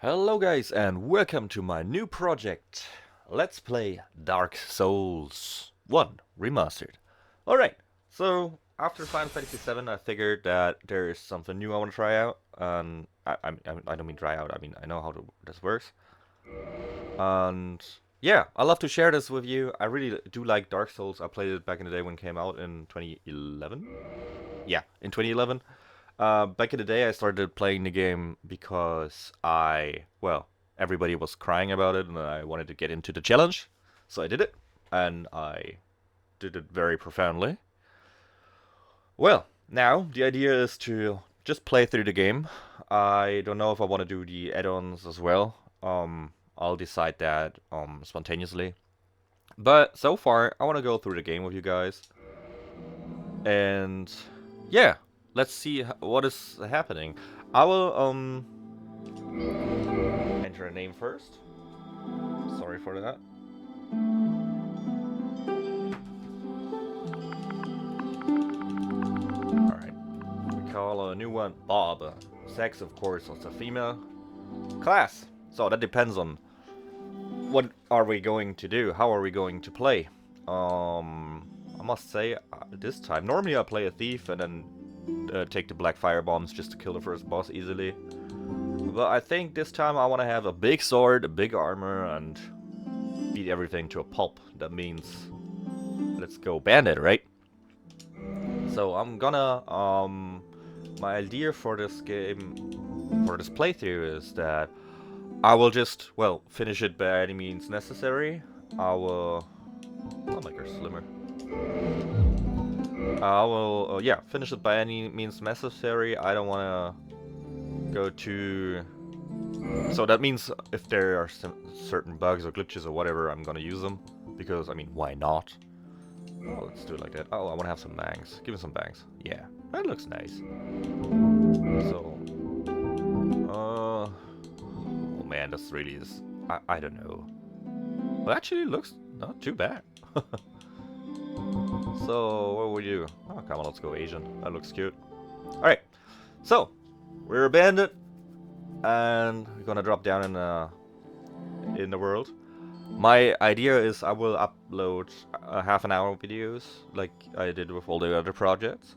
Hello guys and welcome to my new project. Let's play Dark Souls 1 Remastered. Alright, so after Final Fantasy 7 I figured that there is something new I want to try out. And I don't mean try out, I mean I know how this works. And yeah, I love to share this with you. I really do like Dark Souls. I played it back in the day when it came out in 2011. Yeah, in 2011. Back in the day, I started playing the game because everybody was crying about it, and I wanted to get into the challenge. So I did it, and I did it very profoundly. Well, now the idea is to just play through the game. I don't know if I want to do the add-ons as well. I'll decide that spontaneously. But so far, I want to go through the game with you guys. And yeah. Let's see what is happening. I will enter a name first. Sorry for that. Alright. We call a new one Bob. Sex, of course, was a female. Class. So that depends on what are we going to do. How are we going to play? I must say, this time, normally I play a thief and then take the black fire bombs just to kill the first boss easily. But I think this time I want to have a big sword, a big armor, and beat everything to a pulp. That means let's go bandit, right? So I'm gonna my idea for this game, for this playthrough, is that I will just finish it by any means necessary. I'll make her slimmer. I will, finish it by any means necessary. I don't want to go too... So that means if there are certain bugs or glitches or whatever, I'm going to use them. Because, I mean, why not? Oh, let's do it like that. Oh, I want to have some bangs. Give me some bangs. Yeah, that looks nice. So... oh man, this really is... I don't know. Well, actually, it looks not too bad. So, what would we do? Oh, come on, let's go Asian. That looks cute. Alright, so, we're a bandit, and we're gonna drop down in the world. My idea is I will upload half an hour videos, like I did with all the other projects.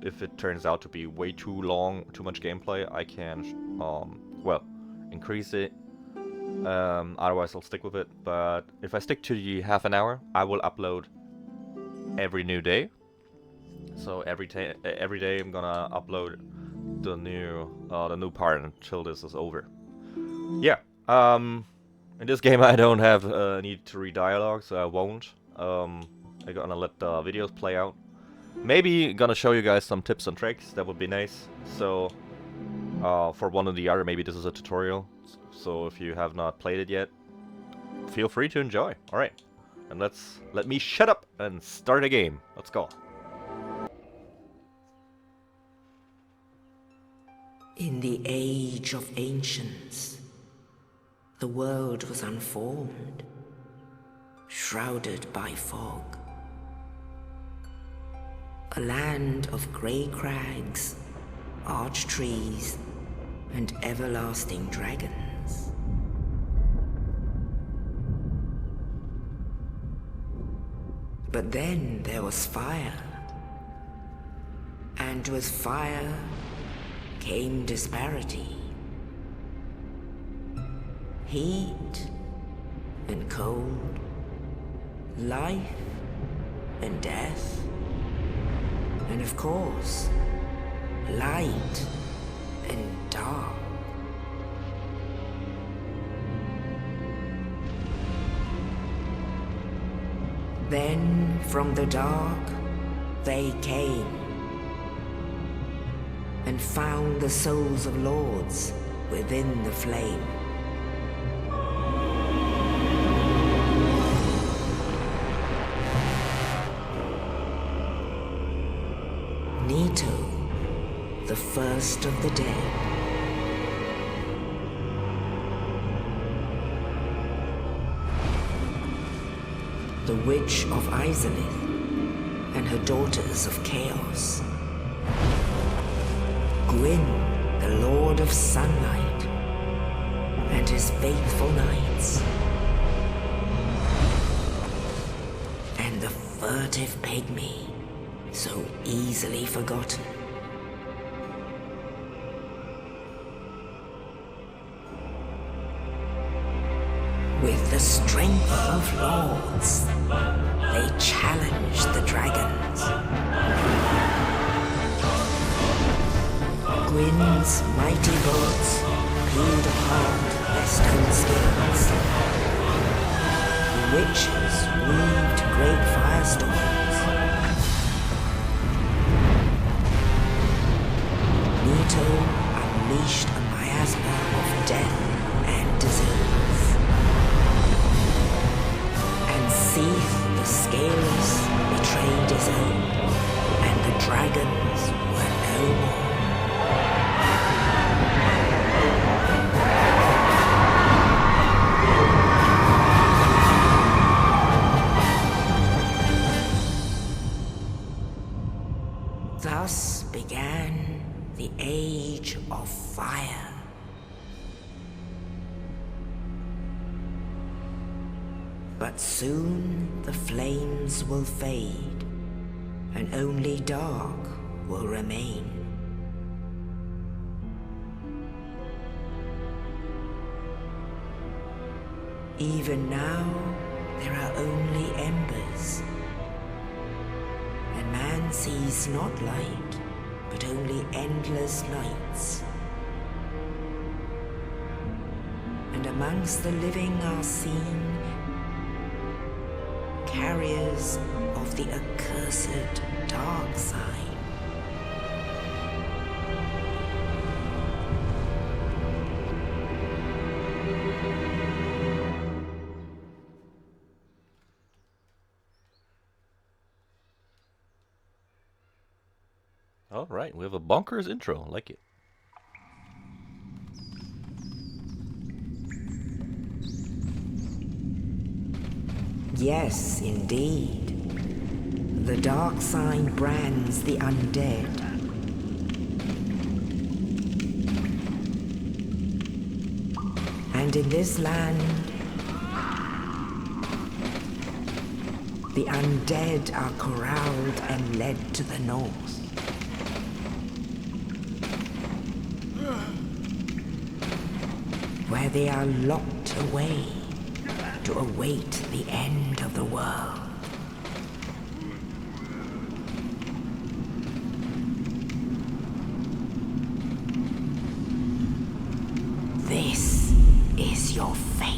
If it turns out to be way too long, too much gameplay, I can, increase it. Otherwise, I'll stick with it. But if I stick to the half an hour, I will upload every new day. So every day I'm gonna upload the new part until this is over. Yeah. In this game I don't have need to read dialogue, so I won't. I'm gonna let the videos play out. Maybe gonna show you guys some tips and tricks. That would be nice. So for one or the other, maybe this is a tutorial. So if you have not played it yet, feel free to enjoy. All right. And let me shut up and start a game. Let's go. In the age of ancients, the world was unformed, shrouded by fog. A land of grey crags, arch trees, and everlasting dragons. But then there was fire, and with fire came disparity. Heat and cold, life and death, and of course, light and dark. Then, from the dark, they came and found the souls of lords within the flame. Nito, the first of the dead. The Witch of Izalith and her daughters of Chaos. Gwyn, the Lord of Sunlight, his faithful knights, and the furtive pygmy, so easily forgotten. With the strength of lords, they challenged the dragons. Gwyn's mighty bullets peeled apart their stone skills. The witches weaved great firestorms. Nito unleashed a miasma of death and disease. Seath the scales betrayed his own, and the dragons were no more. Thus began the Age of Fire. But soon the flames will fade, and only dark will remain. Even now, there are only embers, and man sees not light, but only endless nights. And amongst the living are seen carriers of the accursed dark side. All right, we have a bonkers intro. Like it. Yes, indeed. The dark side brands the undead. And in this land, the undead are corralled and led to the north. Where they are locked away to await the end of the world. This is your fate.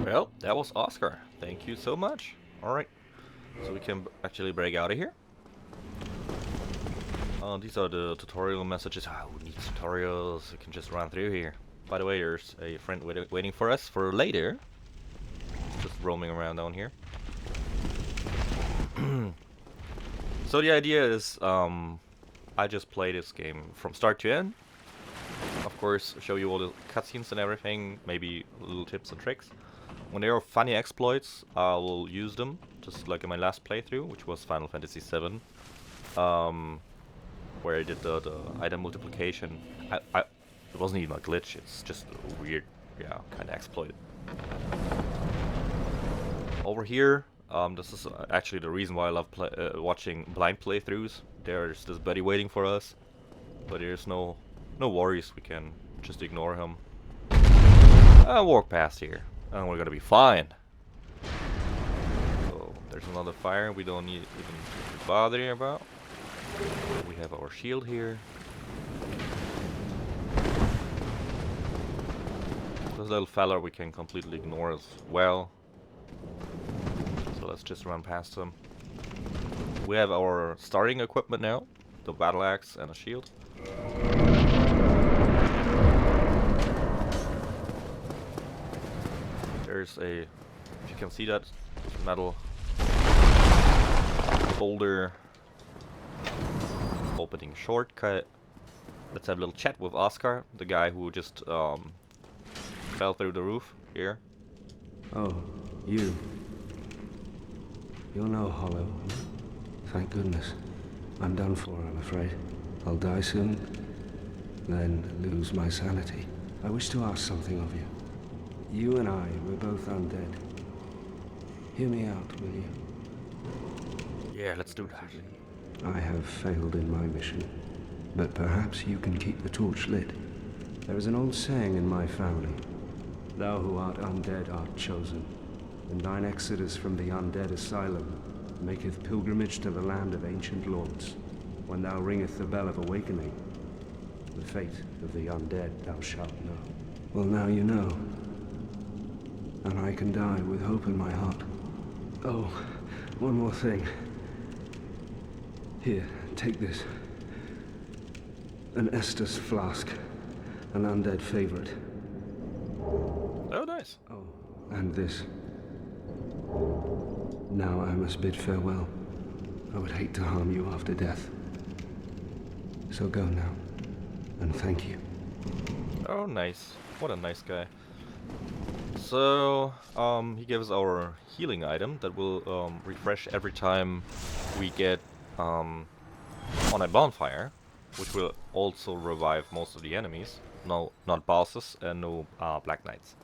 Well, that was Oscar. Thank you so much. Alright, so we can actually break out of here. These are the tutorial messages. Who needs tutorials? We can just run through here. By the way, there's a friend waiting for us for later. Just roaming around down here. So the idea is, I just play this game from start to end. Of course, show you all the cutscenes and everything, maybe little tips and tricks. When there are funny exploits, I will use them, just like in my last playthrough, which was Final Fantasy VII, where I did the item multiplication. It wasn't even a glitch, it's just a weird, yeah, kind of exploit. Over here, this is actually the reason why I love watching blind playthroughs. There's this buddy waiting for us, but there's no worries, we can just ignore him. Walk past here, and we're gonna be fine. So there's another fire we don't need even to bother about. We have our shield here. This little fella we can completely ignore as well. So let's just run past him. We have our starting equipment now, the battle axe and a shield. There's a, if you can see that, metal boulder opening shortcut. Let's have a little chat with Oscar, the guy who just fell through the roof here. Oh, you. You're no hollow. Thank goodness. I'm done for, I'm afraid. I'll die soon, then lose my sanity. I wish to ask something of you. You and I, we're both undead. Hear me out, will you? Yeah, let's do that. I have failed in my mission, but perhaps you can keep the torch lit. There is an old saying in my family. Thou who art undead art chosen, and thine exodus from the undead asylum maketh pilgrimage to the land of ancient lords. When thou ringeth the bell of awakening, the fate of the undead thou shalt know. Well, now you know. And I can die with hope in my heart. Oh, one more thing. Here, take this. An Estus flask. An undead favorite. Oh, nice. Oh, and this. Now I must bid farewell. I would hate to harm you after death. So go now, and thank you. Oh, nice. What a nice guy. So, he gives our healing item that will refresh every time we get on a bonfire, which will also revive most of the enemies. No, not bosses, and no Black Knights.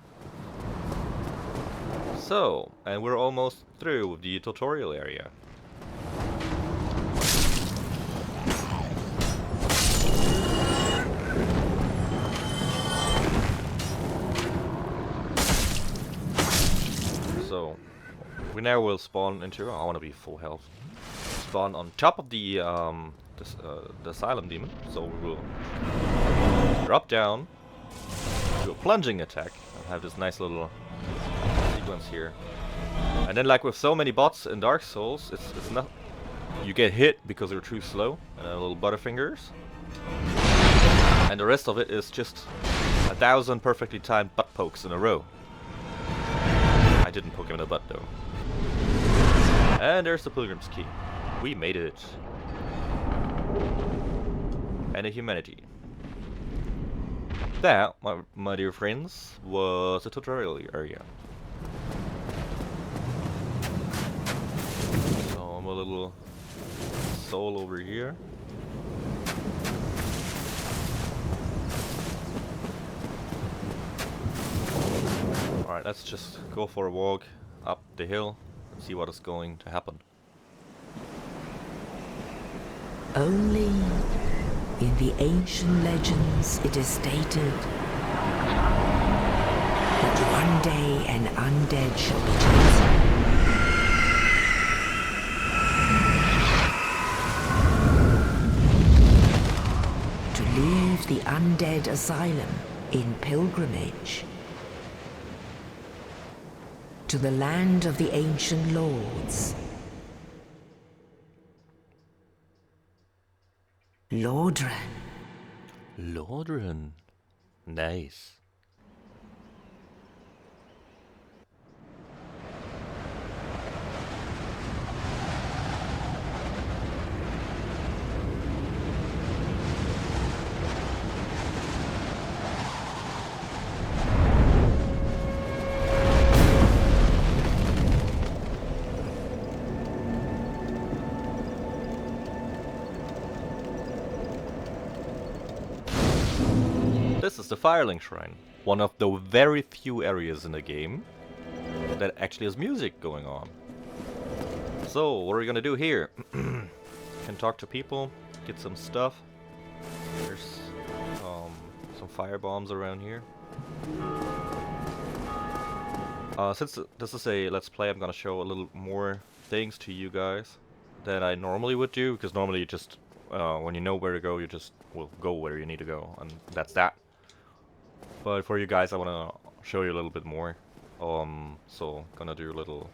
So, and we're almost through with the tutorial area. So, we now will spawn into, I want to be full health, spawn on top of the Asylum Demon, so we will drop down, do a plunging attack, and have this nice little sequence here. And then, like with so many bots in Dark Souls, it's not, you get hit because you're too slow, and a little butterfingers, and the rest of it is just 1,000 perfectly timed butt pokes in a row. I didn't poke him in the butt though. And there's the Pilgrim's Key. We made it. And a humanity. That, my dear friends, was a tutorial area. So I'm a little soul over here. Alright, let's just go for a walk up the hill and see what is going to happen. Only in the ancient legends it is stated that one day an undead shall be chosen. To leave the undead asylum in pilgrimage to the land of the ancient lords. Lordran. Lordran. Nice. This is the Firelink Shrine, one of the very few areas in the game that actually has music going on. So, what are we gonna do here? Can talk to people, get some stuff. There's some fire bombs around here. Since this is a Let's Play, I'm gonna show a little more things to you guys than I normally would do, because normally you just, when you know where to go, you just will go where you need to go, and that's that. But for you guys, I want to show you a little bit more. So gonna do a little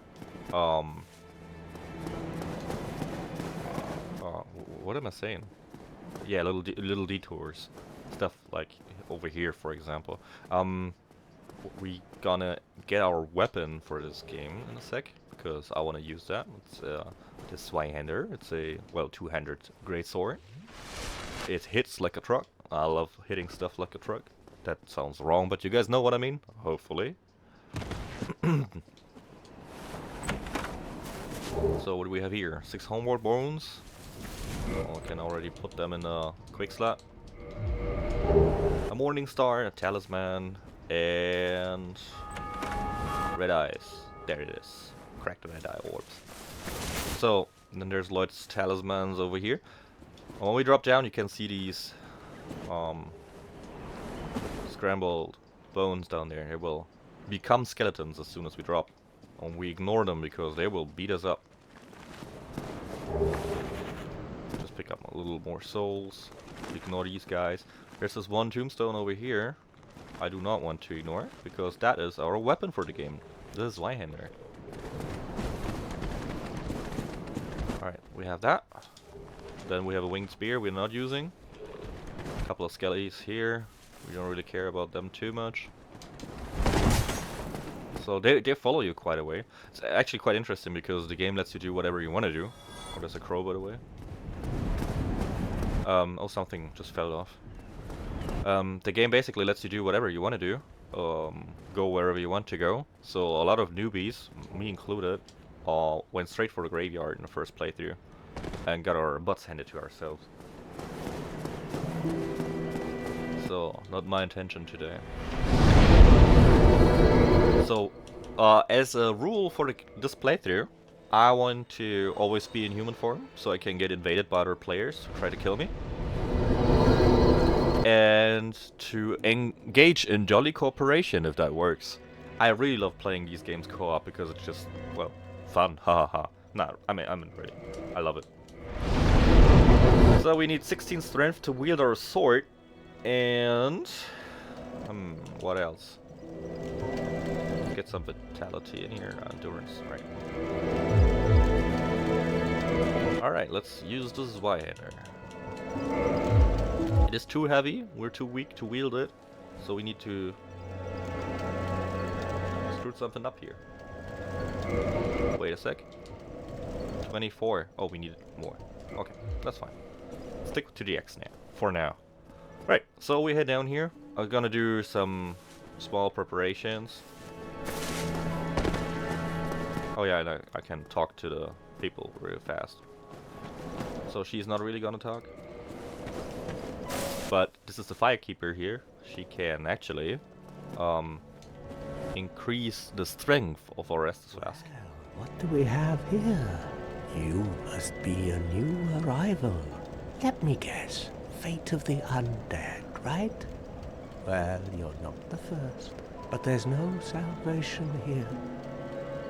what am I saying? Yeah, little detours, stuff like over here, for example. We gonna get our weapon for this game in a sec because I want to use that. It's this Zweihander. It's a two-handed greatsword. It hits like a truck. I love hitting stuff like a truck. That sounds wrong, but you guys know what I mean. Hopefully. So what do we have here? 6 homeward bones. Oh, I can already put them in a quick slot. A morning star, a talisman, and red eyes. There it is. Cracked red eye orbs. So then there's Lloyd's talismans over here. When we drop down, you can see these scrambled bones down there. They will become skeletons as soon as we drop. And we ignore them because they will beat us up. Just pick up a little more souls. Ignore these guys. There's this one tombstone over here. I do not want to ignore because that is our weapon for the game. This is Zweihander. Alright, we have that. Then we have a winged spear we're not using. A couple of skellies here. We don't really care about them too much. So they follow you quite a way. It's actually quite interesting because the game lets you do whatever you want to do. Oh, there's a crow by the way. Oh, something just fell off. The game basically lets you do whatever you want to do. Go wherever you want to go. So a lot of newbies, me included, went straight for the graveyard in the first playthrough. And got our butts handed to ourselves. So, not my intention today. So, as a rule for this playthrough, I want to always be in human form, so I can get invaded by other players who try to kill me. And to engage in jolly cooperation, if that works. I really love playing these games co-op because it's just, well, fun, hahaha. Nah, I mean really, I love it. So we need 16 strength to wield our sword, and what else? Get some vitality in here, endurance, right? Alright, let's use the Zweihander. It is too heavy, we're too weak to wield it, so we need to screw something up here. Wait a sec. 24. Oh, we need more. Okay, that's fine. Stick to the X now, for now. Right, so we head down here. I'm gonna do some small preparations. Oh yeah, and I can talk to the people real fast. So she's not really gonna talk. But this is the Firekeeper here. She can actually increase the strength of our Restus Flask. Well, what do we have here? You must be a new arrival. Let me guess. Fate of the undead, right? Well, you're not the first. But there's no salvation here.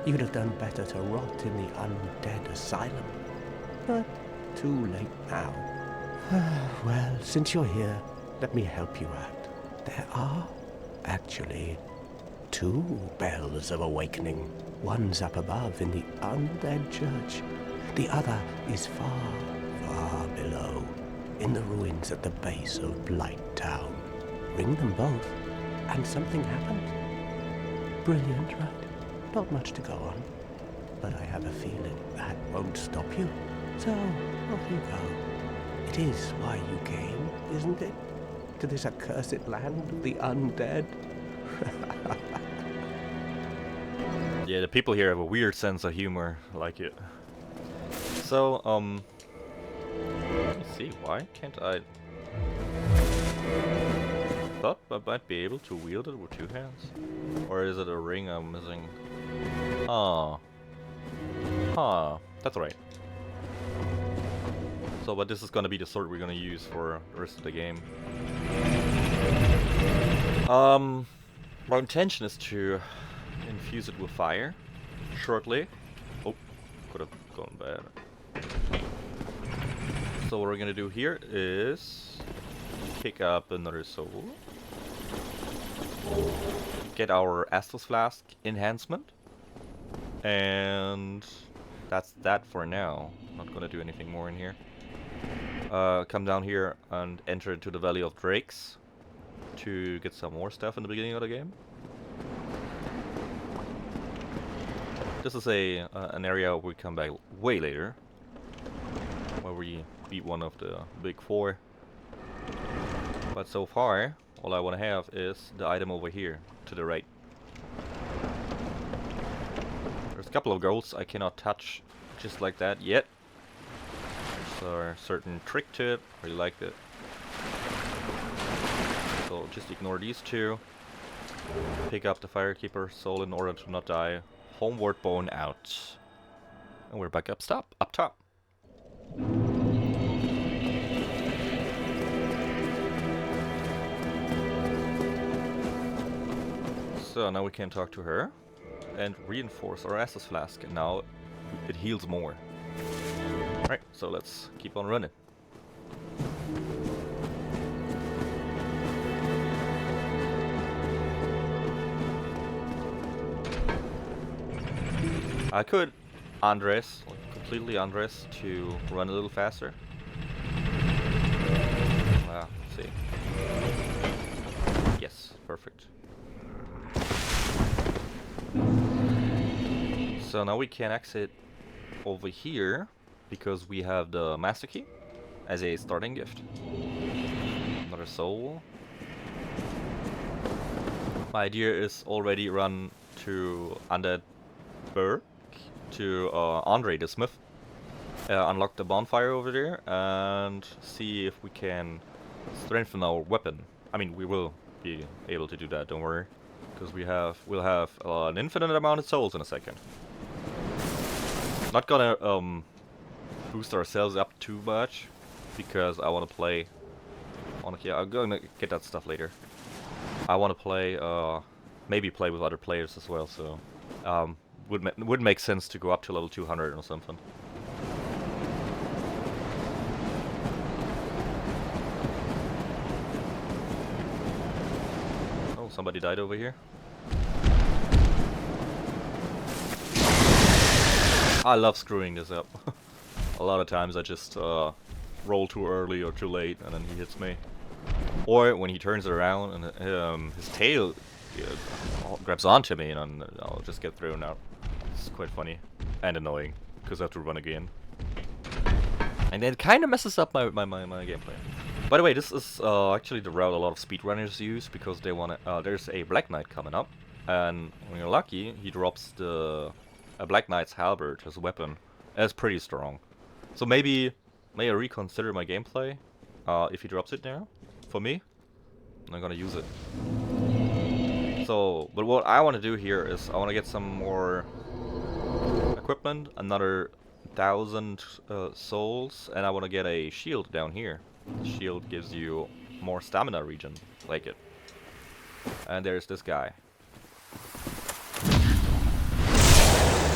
You'd have done better to rot in the undead asylum. But too late now. Well, since you're here, let me help you out. There are, actually, 2 bells of awakening. One's up above in the undead church. The other is far, far below, in the ruins at the base of Blight Town. Ring them both, and something happens. Brilliant, right? Not much to go on, but I have a feeling that won't stop you. So, off you go. It is why you came, isn't it? To this accursed land of the undead? Yeah, the people here have a weird sense of humor, I like it. So, let me see, why can't I... Thought I might be able to wield it with 2 hands? Or is it a ring I'm missing? Ah. Huh, that's right. So, but this is gonna be the sword we're gonna use for the rest of the game. My intention is to infuse it with fire shortly. Oh, could have gone bad. So what we're gonna do here is pick up another soul, get our Estus Flask enhancement, and that's that for now. Not gonna do anything more in here. come down here and enter into the Valley of Drakes to get some more stuff in the beginning of the game. This is an area we come back way later, where we beat one of the big four. But so far, all I want to have is the item over here, to the right. There's a couple of goals I cannot touch just like that yet. There's a certain trick to it, really like it. So just ignore these two. Pick up the Firekeeper soul in order to not die. Homeward bone out. And we're back up top. So now we can talk to her and reinforce our Estus flask. And now it heals more. Alright, so let's keep on running. I could undress, completely undress to run a little faster. Let's see. Yes, perfect. So now we can exit over here because we have the master key as a starting gift. Another soul. My idea is already run to Undead Burg to Andre the Smith, unlock the bonfire over there, and see if we can strengthen our weapon. I mean, we will be able to do that. Don't worry, because we'll have an infinite amount of souls in a second. Not gonna boost ourselves up too much because I want to play. Yeah, I'm gonna get that stuff later. I want to play, maybe play with other players as well. So. Would make sense to go up to level 200 or something. Oh, somebody died over here. I love screwing this up. A lot of times I just roll too early or too late and then he hits me. Or when he turns around and his tail grabs onto me and I'll just get thrown out. It's quite funny and annoying because I have to run again, and it kind of messes up my gameplay. By the way, this is actually the route a lot of speedrunners use because they want to. There's a Black Knight coming up, and when you're lucky, he drops a Black Knight's halberd as a weapon. That's pretty strong. So maybe may I reconsider my gameplay if he drops it now for me. I'm gonna use it. So, but what I want to do here is I want to get some more equipment, another 1,000 souls, and I want to get a shield down here. The shield gives you more stamina regen, like it. And there's this guy.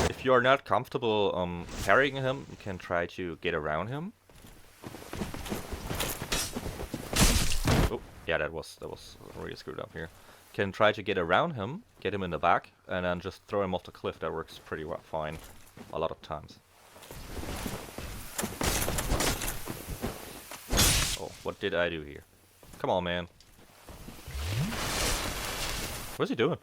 If you are not comfortable carrying him, you can try to get around him. Oh, yeah, that was really screwed up here. Can try to get around him, get him in the back, and then just throw him off the cliff. That works pretty well, fine, a lot of times. Oh, what did I do here? Come on, man. What's he doing?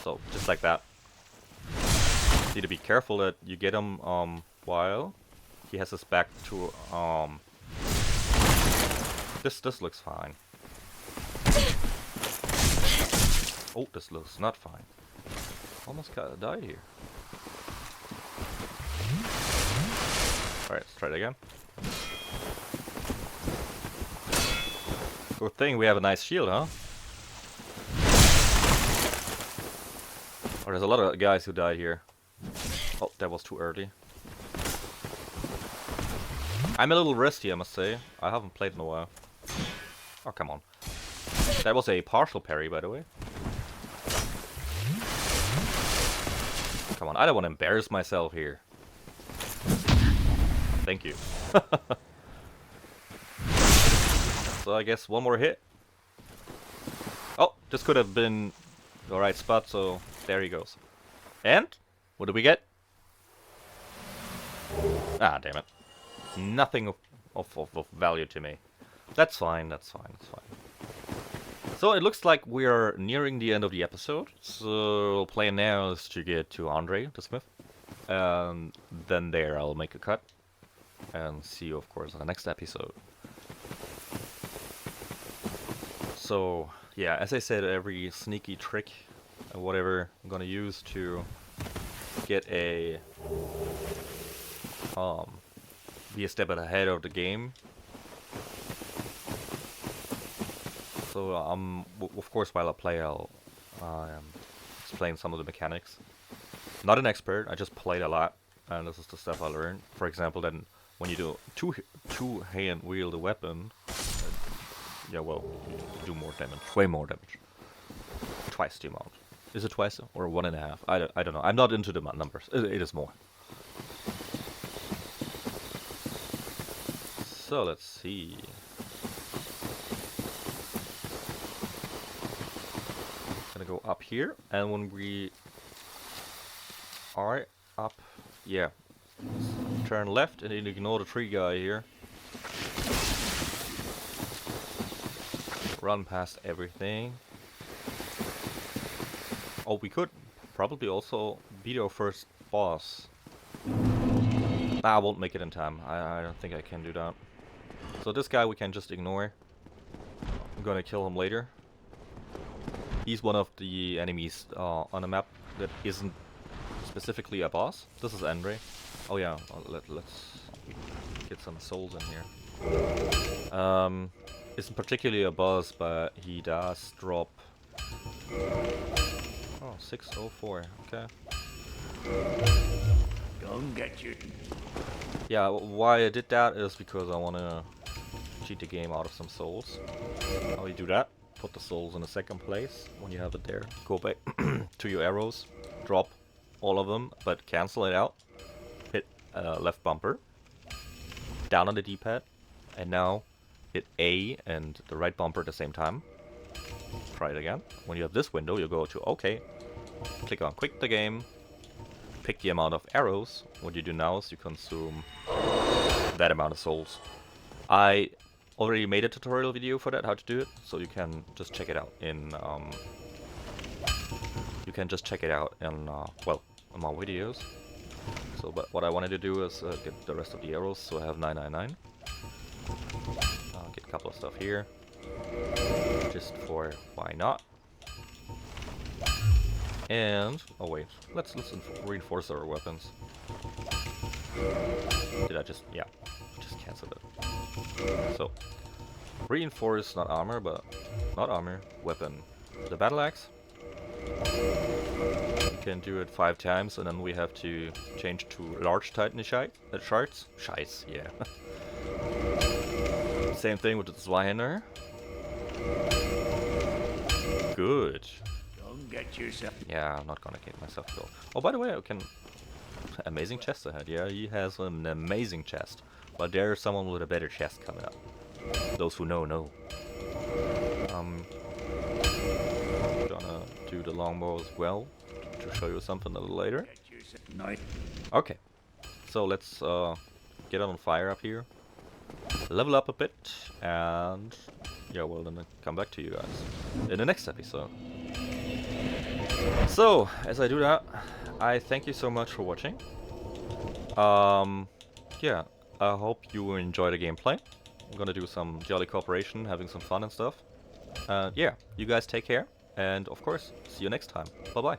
So, just like that. Need to be careful that you get him while he has his back to This looks fine. Oh, this looks not fine. Almost died here. Alright, let's try it again. Good thing we have a nice shield, huh? Oh, there's a lot of guys who died here. Oh, that was too early. I'm a little rusty, I must say. I haven't played in a while. Oh, come on. That was a partial parry, by the way. Come on, I don't want to embarrass myself here. Thank you. So I guess one more hit. Oh, this could have been the right spot, so there he goes. And what do we get? Ah, damn it. Nothing of value to me. That's fine, that's fine, that's fine. So it looks like we are nearing the end of the episode. So plan now is to get to Andre, the Smith. And then there I'll make a cut. And see you, of course, in the next episode. So, yeah, as I said, every sneaky trick, whatever I'm gonna use to get a be a step ahead of the game. So of course, while I play, I'll explain some of the mechanics. Not an expert, I just played a lot, and this is the stuff I learned. For example, then when you do two hand wield a weapon, yeah, well, you do more damage, way more damage, twice the amount. Is it twice or 1.5? I don't know. I'm not into the numbers. It is more. So let's see. Gonna go up here, and when we are up, yeah, turn left and then ignore the tree guy here. Run past everything. Oh, we could probably also beat our first boss. Nah, I won't make it in time. I don't think I can do that. So this guy we can just ignore. I'm gonna kill him later. He's one of the enemies on the map that isn't specifically a boss. This is Andre. Oh yeah, let's get some souls in here. Isn't particularly a boss, but he does drop. Oh, 604. Okay. Don't get you. Yeah, why I did that is because I wanna cheat the game out of some souls. How you do that? Put the souls in the second place when you have it there. Go back to your arrows, drop all of them, but cancel it out. Hit left bumper, down on the D-pad, and now hit A and the right bumper at the same time. Try it again. When you have this window, you go to OK, click on Quick the Game, pick the amount of arrows. What you do now is you consume that amount of souls. I already made a tutorial video for that, how to do it, so you can just check it out in well, in my videos. So, but what I wanted to do is get the rest of the arrows, so I have 999. Get a couple of stuff here, just for why not. And oh wait, let's reinforce our weapons. Did I just cancel it? So reinforce, not armor, but not armor, weapon. The battle axe. You can do it 5 times, and then we have to change to large titan shards. Shites, yeah. Same thing with the Zweihander. Good. Don't get yourself. Yeah, I'm not gonna get myself killed. Oh, by the way, I can. Amazing chest ahead. Yeah, he has an amazing chest. But there's someone with a better chest coming up. Those who know, know. Gonna do the longbow as well to show you something a little later. Okay, so let's get on fire up here, level up a bit, and yeah, well, then I'll come back to you guys in the next episode. So, as I do that, I thank you so much for watching. Yeah, I hope you enjoy the gameplay. I'm gonna do some jolly cooperation, having some fun and stuff. Yeah, you guys take care, and of course, see you next time. Bye bye.